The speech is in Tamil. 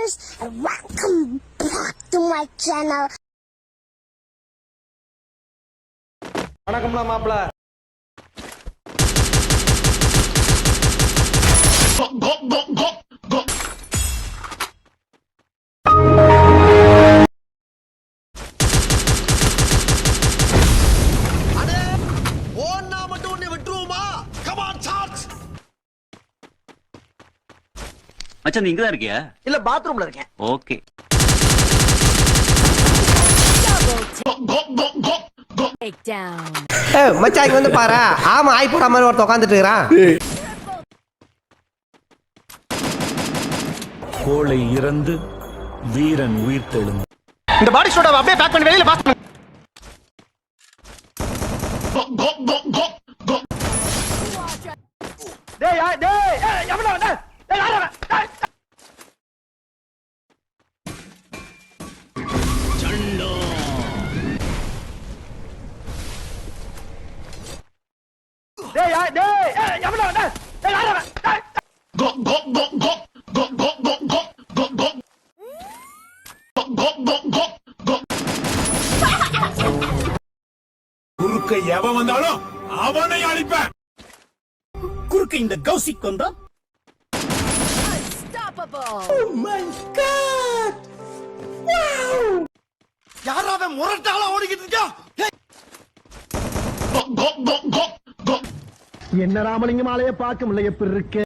viewers, and welcome back to my channel. வணக்கம்ல மாப்ள. அடே ஓன்னா மட்டும் உன்னை விட்டுருவோமா? Come on charge. மச்சான் நீ இங்க தான் இருக்கியா? இல்ல பாத்ரூம்ல இருக்கேன். ஓகே. மச்சான் இங்க வந்து பாரு. ஆமா ஆய் போற மாதிரி ஒருத்தன் உட்கார்ந்துட்டு இருக்கான். கோழை இறந்து வீரன் உயிர் தெழுந்து. இந்த பாடி ஷோட அப்படியே பேக் பண்ணி வெளியில பாஸ் பண்ணு. டேய் எவனா வந்த? டேய் யாரா? சண்டோ. டேய் எவனா வந்த? டேய் யாரா? கோ கோ கோ கோ கோ கோ கோ கோ கோ குறுக்க எவன் வந்தாலும் அவனை அழிப்பேன். குறுக்க இந்த கௌசிக் வந்தா யாராவே முரட்டாளா ஓடிக்கிட்டு இருக்கா? என்ன ராமலிங்கம் ஆலைய பார்க்க முடியல எப்படி இருக்கு?